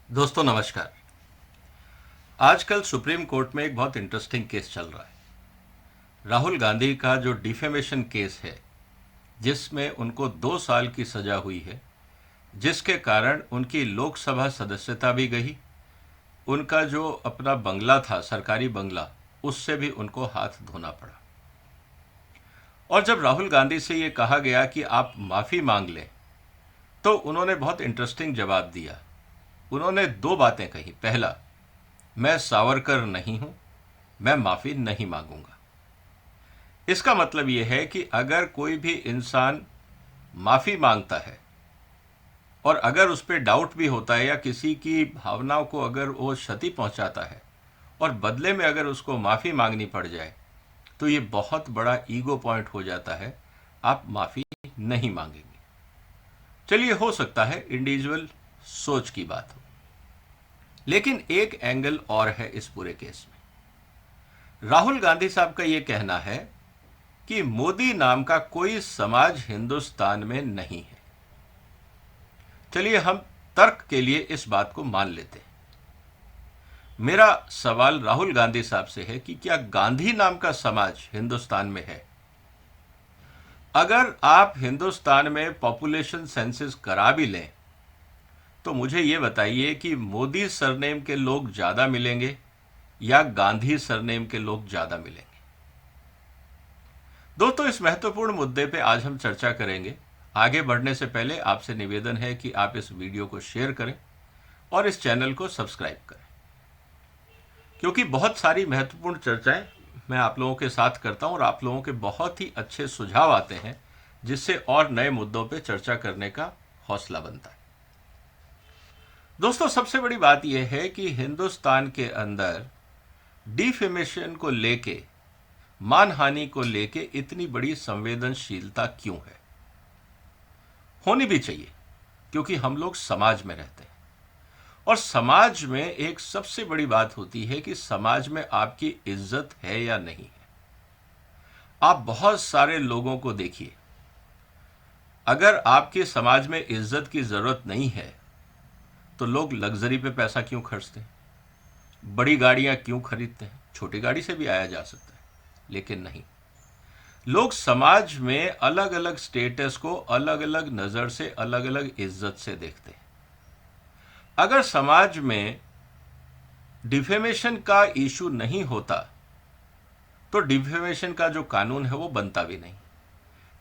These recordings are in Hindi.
दोस्तों नमस्कार। आजकल सुप्रीम कोर्ट में एक बहुत इंटरेस्टिंग केस चल रहा है। राहुल गांधी का जो डिफेमेशन केस है, जिसमें उनको 2 साल की सजा हुई है, जिसके कारण उनकी लोकसभा सदस्यता भी गई। उनका जो अपना बंगला था, सरकारी बंगला, उससे भी उनको हाथ धोना पड़ा। और जब राहुल गांधी से ये कहा गया कि आप माफ़ी मांग लें, तो उन्होंने बहुत इंटरेस्टिंग जवाब दिया। उन्होंने 2 बातें कही। पहला, मैं सावरकर नहीं हूं, मैं माफ़ी नहीं मांगूंगा। इसका मतलब यह है कि अगर कोई भी इंसान माफ़ी मांगता है और अगर उस पर डाउट भी होता है या किसी की भावनाओं को अगर वो क्षति पहुंचाता है और बदले में अगर उसको माफ़ी मांगनी पड़ जाए, तो ये बहुत बड़ा ईगो पॉइंट हो जाता है। आप माफ़ी नहीं मांगेंगे। चलिए, हो सकता है इंडिविजुअल सोच की बात हो, लेकिन एक एंगल और है इस पूरे केस में। राहुल गांधी साहब का यह कहना है कि मोदी नाम का कोई समाज हिंदुस्तान में नहीं है। चलिए, हम तर्क के लिए इस बात को मान लेते हैं। मेरा सवाल राहुल गांधी साहब से है कि क्या गांधी नाम का समाज हिंदुस्तान में है? अगर आप हिंदुस्तान में पॉपुलेशन सेंसस करा भी लें, तो मुझे यह बताइए कि मोदी सरनेम के लोग ज्यादा मिलेंगे या गांधी सरनेम के लोग ज्यादा मिलेंगे? दोस्तों, इस महत्वपूर्ण मुद्दे पे आज हम चर्चा करेंगे। आगे बढ़ने से पहले आपसे निवेदन है कि आप इस वीडियो को शेयर करें और इस चैनल को सब्सक्राइब करें, क्योंकि बहुत सारी महत्वपूर्ण चर्चाएं मैं आप लोगों के साथ करता हूं और आप लोगों के बहुत ही अच्छे सुझाव आते हैं, जिससे और नए मुद्दों पे चर्चा करने का हौसला बनता है। दोस्तों, सबसे बड़ी बात यह है कि हिंदुस्तान के अंदर डिफेमेशन को लेके, मानहानि को लेके इतनी बड़ी संवेदनशीलता क्यों है? होनी भी चाहिए, क्योंकि हम लोग समाज में रहते हैं और समाज में एक सबसे बड़ी बात होती है कि समाज में आपकी इज्जत है या नहीं है। आप बहुत सारे लोगों को देखिए, अगर आपके समाज में इज्जत की जरूरत नहीं है, तो लोग लग्जरी पे पैसा क्यों खर्चते हैं, बड़ी गाड़ियां क्यों खरीदते हैं? छोटी गाड़ी से भी आया जा सकता है, लेकिन नहीं। लोग समाज में अलग अलग स्टेटस को अलग अलग नजर से, अलग अलग इज्जत से देखते हैं। अगर समाज में डिफेमेशन का इशू नहीं होता, तो डिफेमेशन का जो कानून है वो बनता भी नहीं,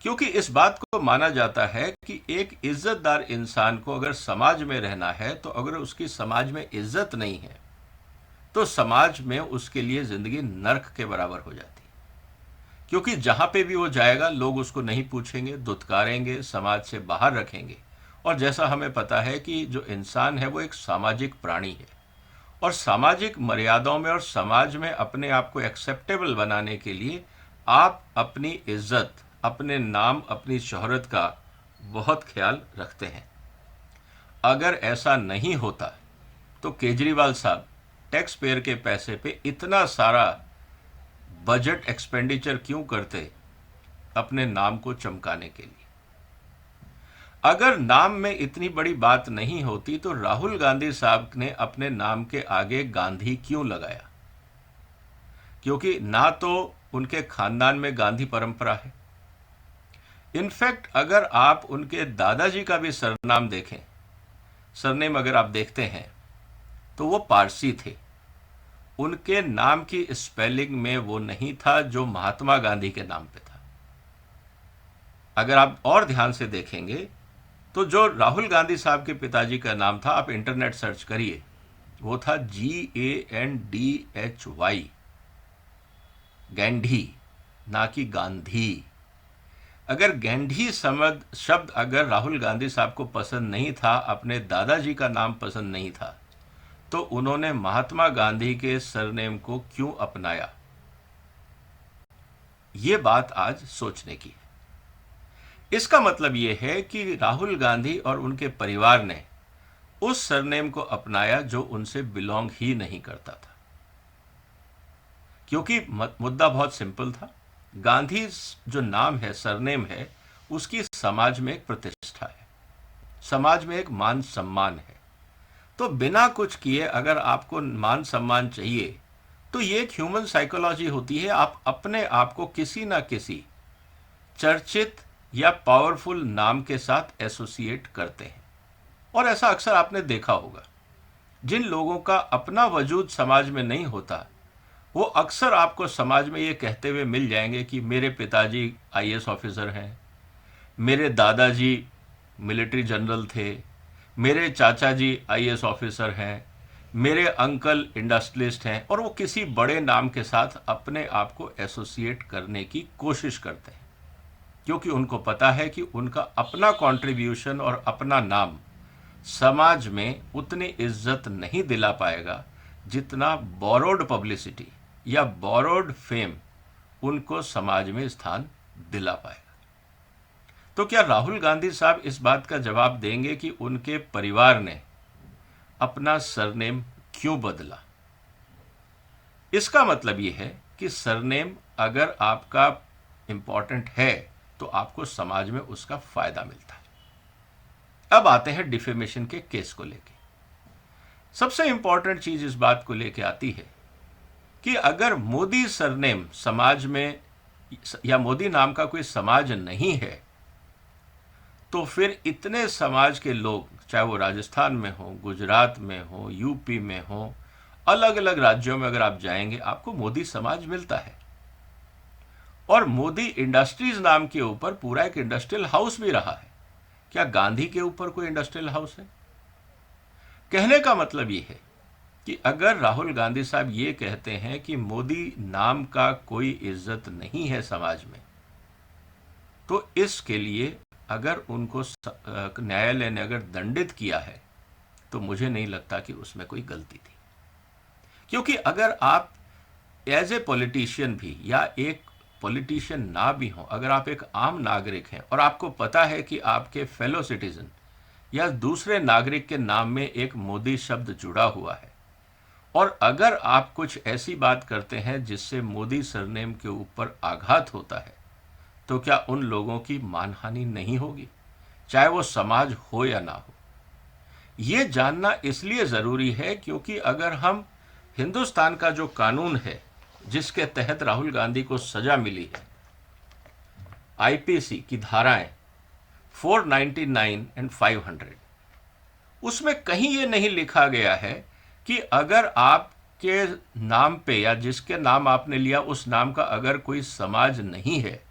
क्योंकि इस बात को माना जाता है कि एक इज्जतदार इंसान को अगर समाज में रहना है, तो अगर उसकी समाज में इज्जत नहीं है, तो समाज में उसके लिए जिंदगी नर्क के बराबर हो जाती है। क्योंकि जहां पे भी वो जाएगा, लोग उसको नहीं पूछेंगे, दुत्कारेंगे, समाज से बाहर रखेंगे। और जैसा हमें पता है कि जो इंसान है वो एक सामाजिक प्राणी है, और सामाजिक मर्यादाओं में और समाज में अपने आप को एक्सेप्टेबल बनाने के लिए आप अपनी इज्जत, अपने नाम, अपनी शोहरत का बहुत ख्याल रखते हैं। अगर ऐसा नहीं होता, तो केजरीवाल साहब टैक्स पेयर के पैसे पे इतना सारा बजट एक्सपेंडिचर क्यों करते अपने नाम को चमकाने के लिए? अगर नाम में इतनी बड़ी बात नहीं होती, तो राहुल गांधी साहब ने अपने नाम के आगे गांधी क्यों लगाया? क्योंकि ना तो उनके खानदान में गांधी परंपरा है। इनफैक्ट अगर आप उनके दादाजी का भी सरनाम देखें, सरनेम अगर आप देखते हैं, तो वो पारसी थे। उनके नाम की स्पेलिंग में वो नहीं था जो महात्मा गांधी के नाम पे था। अगर आप और ध्यान से देखेंगे, तो जो राहुल गांधी साहब के पिताजी का नाम था, आप इंटरनेट सर्च करिए, वो था GANDHY, गैंधी, ना कि गांधी। अगर गैंधी शब्द अगर राहुल गांधी साहब को पसंद नहीं था, अपने दादाजी का नाम पसंद नहीं था, तो उन्होंने महात्मा गांधी के सरनेम को क्यों अपनाया? ये बात आज सोचने की है। इसका मतलब यह है कि राहुल गांधी और उनके परिवार ने उस सरनेम को अपनाया जो उनसे बिलोंग ही नहीं करता था। क्योंकि मुद्दा बहुत सिंपल था। गांधी जो नाम है, सरनेम है, उसकी समाज में एक प्रतिष्ठा है, समाज में एक मान सम्मान है। तो बिना कुछ किए अगर आपको मान सम्मान चाहिए, तो ये एक ह्यूमन साइकोलॉजी होती है, आप अपने आप को किसी ना किसी चर्चित या पावरफुल नाम के साथ एसोसिएट करते हैं। और ऐसा अक्सर आपने देखा होगा, जिन लोगों का अपना वजूद समाज में नहीं होता, वो अक्सर आपको समाज में ये कहते हुए मिल जाएंगे कि मेरे पिताजी आईएएस ऑफिसर हैं, मेरे दादाजी मिलिट्री जनरल थे, मेरे चाचा जी आईएएस ऑफिसर हैं, मेरे अंकल इंडस्ट्रियलिस्ट हैं, और वो किसी बड़े नाम के साथ अपने आप को एसोसिएट करने की कोशिश करते हैं, क्योंकि उनको पता है कि उनका अपना कंट्रीब्यूशन और अपना नाम समाज में उतनी इज्जत नहीं दिला पाएगा जितना बोरोड पब्लिसिटी या बोरोड फेम उनको समाज में स्थान दिला पाएगा। तो क्या राहुल गांधी साहब इस बात का जवाब देंगे कि उनके परिवार ने अपना सरनेम क्यों बदला? इसका मतलब यह है कि सरनेम अगर आपका इंपॉर्टेंट है तो आपको समाज में उसका फायदा मिलता है। अब आते हैं डिफेमेशन के केस को लेके। सबसे इंपॉर्टेंट चीज इस बात को लेके आती है कि अगर मोदी सरनेम समाज में या मोदी नाम का कोई समाज नहीं है, तो फिर इतने समाज के लोग, चाहे वो राजस्थान में हो, गुजरात में हो, यूपी में हो, अलग अलग राज्यों में अगर आप जाएंगे आपको मोदी समाज मिलता है। और मोदी इंडस्ट्रीज नाम के ऊपर पूरा एक इंडस्ट्रियल हाउस भी रहा है। क्या गांधी के ऊपर कोई इंडस्ट्रियल हाउस है? कहने का मतलब ये है कि अगर राहुल गांधी साहब ये कहते हैं कि मोदी नाम का कोई इज्जत नहीं है समाज में, तो इसके लिए अगर उनको न्यायालय ने अगर दंडित किया है तो मुझे नहीं लगता कि उसमें कोई गलती थी। क्योंकि अगर आप एज ए पॉलिटिशियन भी या एक पॉलिटिशियन ना भी हो, अगर आप एक आम नागरिक हैं और आपको पता है कि आपके फेलो सिटीजन या दूसरे नागरिक के नाम में एक मोदी शब्द जुड़ा हुआ है, और अगर आप कुछ ऐसी बात करते हैं जिससे मोदी सरनेम के ऊपर आघात होता है, तो क्या उन लोगों की मानहानि नहीं होगी, चाहे वो समाज हो या ना हो? ये जानना इसलिए ज़रूरी है क्योंकि अगर हम हिंदुस्तान का जो कानून है जिसके तहत राहुल गांधी को सजा मिली है, आईपीसी की धाराएं 499 एंड 500, उसमें कहीं ये नहीं लिखा गया है कि अगर आपके नाम पे या जिसके नाम आपने लिया उस नाम का अगर कोई समाज नहीं है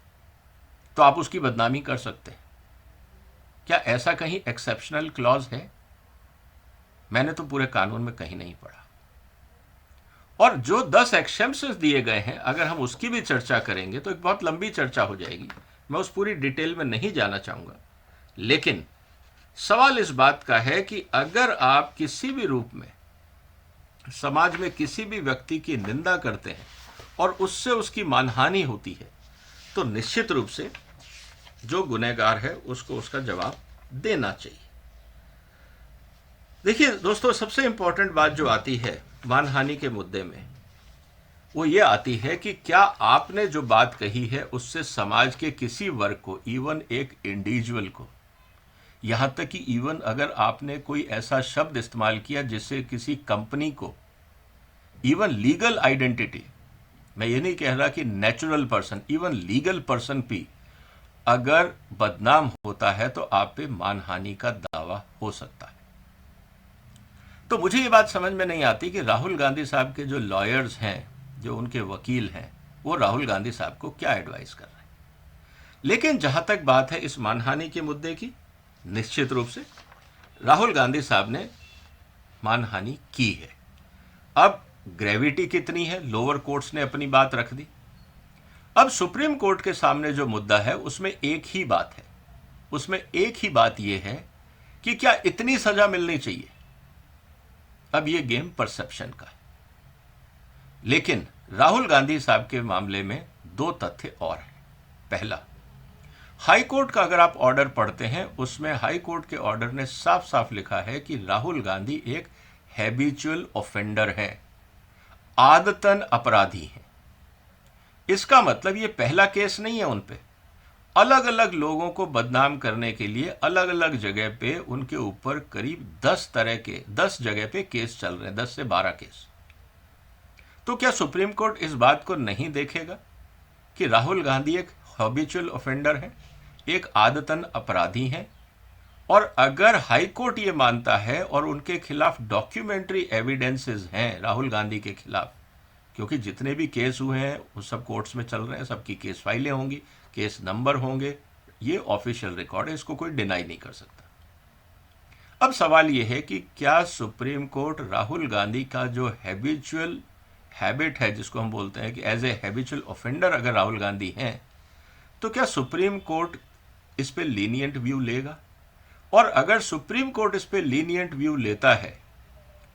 तो आप उसकी बदनामी कर सकते हैं। क्या ऐसा कहीं एक्सेप्शनल क्लॉज है? मैंने तो पूरे कानून में कहीं नहीं पढ़ा। और जो 10 एक्सेप्शंस दिए गए हैं, अगर हम उसकी भी चर्चा करेंगे तो एक बहुत लंबी चर्चा हो जाएगी, मैं उस पूरी डिटेल में नहीं जाना चाहूंगा। लेकिन सवाल इस बात का है कि अगर आप किसी भी रूप में समाज में किसी भी व्यक्ति की निंदा करते हैं और उससे उसकी मानहानि होती है, तो निश्चित रूप से जो गुनहगार है उसको उसका जवाब देना चाहिए। देखिए दोस्तों, सबसे इंपॉर्टेंट बात जो आती है मानहानि के मुद्दे में, वो ये आती है कि क्या आपने जो बात कही है उससे समाज के किसी वर्ग को, इवन एक इंडिविजुअल को, यहां तक कि इवन अगर आपने कोई ऐसा शब्द इस्तेमाल किया जिससे किसी कंपनी को, इवन लीगल आइडेंटिटी, मैं ये नहीं कह रहा कि natural person, even legal person भी अगर बदनाम होता है तो आप पे मानहानि का दावा हो सकता है। तो मुझे ये बात समझ में नहीं आती कि राहुल गांधी साहब के जो लॉयर्स हैं, जो उनके वकील हैं, वो राहुल गांधी साहब को क्या एडवाइस कर रहे हैं। लेकिन जहां तक बात है इस मानहानि के मुद्दे की, निश्चित रूप से राहुल गांधी साहब ने मानहानि की है। अब ग्रेविटी कितनी है, लोअर कोर्ट्स ने अपनी बात रख दी। अब सुप्रीम कोर्ट के सामने जो मुद्दा है उसमें एक ही बात है, उसमें एक ही बात यह है कि क्या इतनी सजा मिलनी चाहिए। अब यह गेम परसेप्शन का है। लेकिन राहुल गांधी साहब के मामले में दो तथ्य और हैं। पहला, हाई कोर्ट का अगर आप ऑर्डर पढ़ते हैं, उसमें हाई कोर्ट के ऑर्डर ने साफ साफ लिखा है कि राहुल गांधी एक हैबिचुअल ऑफेंडर है, आदतन अपराधी हैं। इसका मतलब ये पहला केस नहीं है उन पे, अलग अलग लोगों को बदनाम करने के लिए अलग अलग जगह पे उनके ऊपर करीब 10 जगह पे केस चल रहे हैं, 10 से 12 केस। तो क्या सुप्रीम कोर्ट इस बात को नहीं देखेगा कि राहुल गांधी एक हैबिचुअल ऑफेंडर है, एक आदतन अपराधी हैं? और अगर हाई कोर्ट ये मानता है और उनके खिलाफ डॉक्यूमेंट्री एविडेंसेस हैं राहुल गांधी के खिलाफ, क्योंकि जितने भी केस हुए हैं वो सब कोर्ट्स में चल रहे हैं, सबकी केस फाइलें होंगी, केस नंबर होंगे, ये ऑफिशियल रिकॉर्ड है, इसको कोई डिनाई नहीं कर सकता। अब सवाल ये है कि क्या सुप्रीम कोर्ट राहुल गांधी का जो हैबिचुअल हैबिट है, जिसको हम बोलते हैं कि एज ए हैबिचुअल ऑफेंडर अगर राहुल गांधी हैं, तो क्या सुप्रीम कोर्ट इस पे लीनियंट व्यू लेगा? और अगर सुप्रीम कोर्ट इस पे लीनियंट व्यू लेता है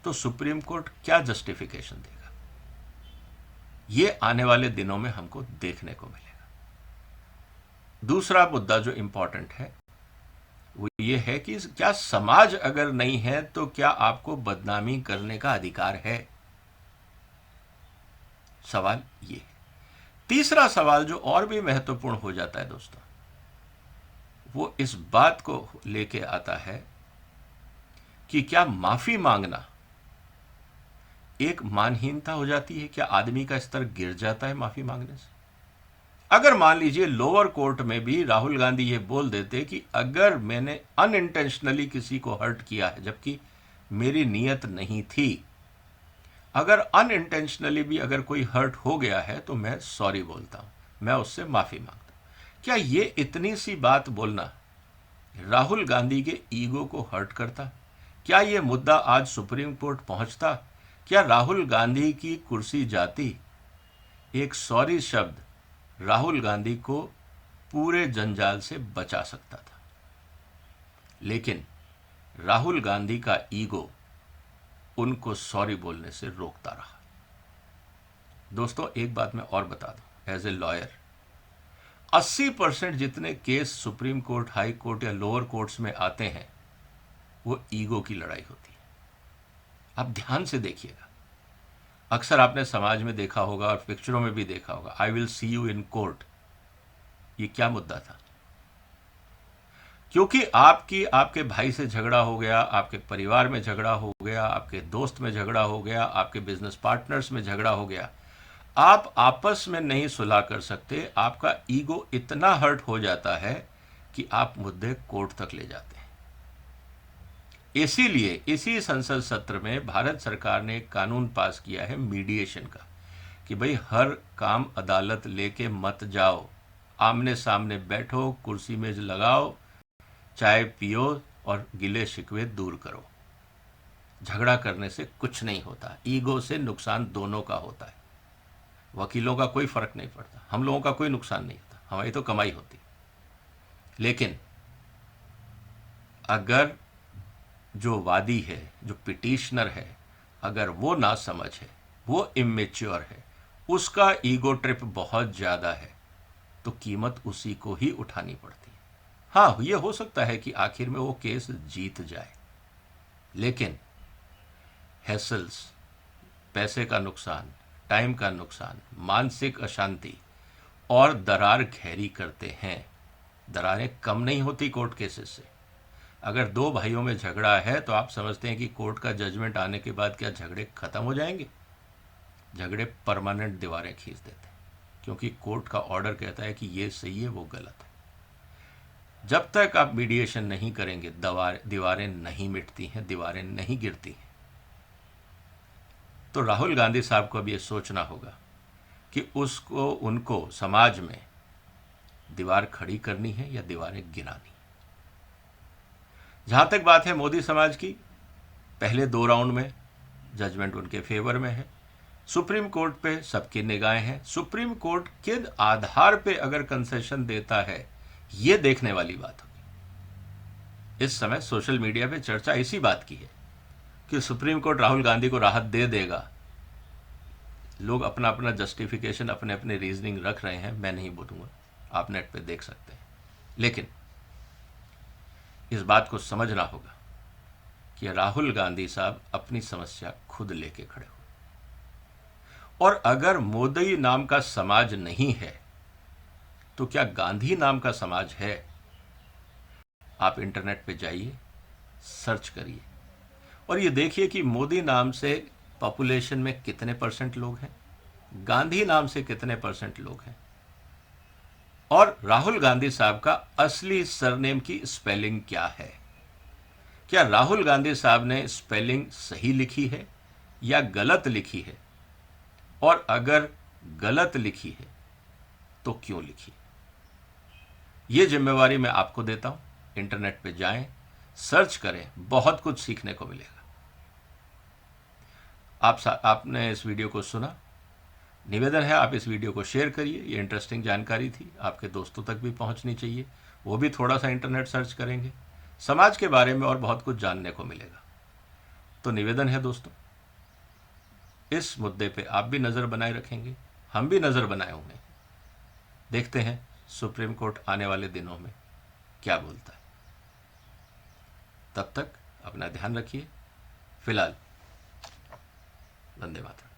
तो सुप्रीम कोर्ट क्या जस्टिफिकेशन देगा? ये आने वाले दिनों में हमको देखने को मिलेगा। दूसरा मुद्दा जो इंपॉर्टेंट है वो ये है कि क्या समाज अगर नहीं है तो क्या आपको बदनामी करने का अधिकार है? सवाल ये है। तीसरा सवाल जो और भी महत्वपूर्ण हो जाता है दोस्तों, वो इस बात को लेके आता है कि क्या माफी मांगना एक मानहीनता हो जाती है? क्या आदमी का स्तर गिर जाता है माफी मांगने से? अगर मान लीजिए लोअर कोर्ट में भी राहुल गांधी ये बोल देते कि अगर मैंने अनइंटेंशनली किसी को हर्ट किया है जबकि मेरी नीयत नहीं थी, अगर अनइंटेंशनली भी अगर कोई हर्ट हो गया है तो मैं सॉरी बोलता हूं, मैं उससे माफी मांगता हूं, क्या ये इतनी सी बात बोलना राहुल गांधी के ईगो को हर्ट करता? क्या ये मुद्दा आज सुप्रीम कोर्ट पहुंचता? क्या राहुल गांधी की कुर्सी जाती? एक सॉरी शब्द राहुल गांधी को पूरे जंजाल से बचा सकता था, लेकिन राहुल गांधी का ईगो उनको सॉरी बोलने से रोकता रहा। दोस्तों एक बात मैं और बता दूं, एज ए लॉयर 80% जितने case supreme court, high court या लोअर कोर्ट्स में आते हैं वो ईगो की लड़ाई होती है। आप ध्यान से देखिएगा, अक्सर आपने समाज में देखा होगा और पिक्चरों में भी देखा होगा, I will see you in court. ये क्या मुद्दा था? क्योंकि आपके भाई से झगड़ा हो गया, आपके परिवार में झगड़ा हो गया, आपके दोस्त में झगड़ा हो गया, आपके बिजनेस पार्टनर्स में झगड़ा हो गया, आप आपस में नहीं सुलह कर सकते, आपका ईगो इतना हर्ट हो जाता है कि आप मुद्दे कोर्ट तक ले जाते हैं। इसीलिए इसी संसद सत्र में भारत सरकार ने एक कानून पास किया है मीडिएशन का, कि भाई हर काम अदालत लेके मत जाओ, आमने सामने बैठो, कुर्सी मेज लगाओ, चाय पियो और गिले शिकवे दूर करो। झगड़ा करने से कुछ नहीं होता, ईगो से नुकसान दोनों का होता है। वकीलों का कोई फर्क नहीं पड़ता, हम लोगों का कोई नुकसान नहीं होता, हमारी तो कमाई होती। लेकिन अगर जो वादी है, जो पिटिशनर है, अगर वो ना समझ है, वो इमेच्योर है, उसका ईगो ट्रिप बहुत ज़्यादा है, तो कीमत उसी को ही उठानी पड़ती है। हाँ, ये हो सकता है कि आखिर में वो केस जीत जाए, लेकिन हैसल्स, पैसे का नुकसान, टाइम का नुकसान, मानसिक अशांति और दरार गहरी करते हैं। दरारें कम नहीं होती कोर्ट केसेस से। अगर दो भाइयों में झगड़ा है तो आप समझते हैं कि कोर्ट का जजमेंट आने के बाद क्या झगड़े खत्म हो जाएंगे? झगड़े परमानेंट दीवारें खींच देते हैं, क्योंकि कोर्ट का ऑर्डर कहता है कि ये सही है, वो गलत है। जब तक आप मीडिएशन नहीं करेंगे दीवारें नहीं मिटती हैं, दीवारें नहीं गिरती हैं। तो राहुल गांधी साहब को अब ये सोचना होगा कि उनको समाज में दीवार खड़ी करनी है या दीवारें गिरानी। जहां तक बात है मोदी समाज की, पहले 2 राउंड में जजमेंट उनके फेवर में है। सुप्रीम कोर्ट पे सबकी निगाहें हैं। सुप्रीम कोर्ट किस आधार पे अगर कंसेशन देता है, ये देखने वाली बात होगी। इस समय सोशल मीडिया पे चर्चा इसी बात की है कि सुप्रीम कोर्ट राहुल गांधी को राहत दे देगा। लोग अपना अपना जस्टिफिकेशन, अपने अपने रीजनिंग रख रहे हैं, मैं नहीं बोलूँगा, आप नेट पे देख सकते हैं। लेकिन इस बात को समझना होगा कि राहुल गांधी साहब अपनी समस्या खुद लेके खड़े हो, और अगर मोदी नाम का समाज नहीं है तो क्या गांधी नाम का समाज है? आप इंटरनेट पे जाइए, सर्च करिए और ये देखिए कि मोदी नाम से पॉपुलेशन में कितने परसेंट लोग हैं, गांधी नाम से कितने परसेंट लोग हैं, और राहुल गांधी साहब का असली सरनेम की स्पेलिंग क्या है। क्या राहुल गांधी साहब ने स्पेलिंग सही लिखी है या गलत लिखी है, और अगर गलत लिखी है तो क्यों लिखी? ये जिम्मेवारी मैं आपको देता हूं। इंटरनेट पे जाएं, सर्च करें, बहुत कुछ सीखने को मिलेगा। आपने इस वीडियो को सुना, निवेदन है आप इस वीडियो को शेयर करिए। ये इंटरेस्टिंग जानकारी थी, आपके दोस्तों तक भी पहुंचनी चाहिए, वो भी थोड़ा सा इंटरनेट सर्च करेंगे, समाज के बारे में और बहुत कुछ जानने को मिलेगा। तो निवेदन है दोस्तों, इस मुद्दे पे आप भी नज़र बनाए रखेंगे, हम भी नज़र बनाए हुए हैं। देखते हैं सुप्रीम कोर्ट आने वाले दिनों में क्या बोलता है। तब तक अपना ध्यान रखिए। फिलहाल वंदे मातरम।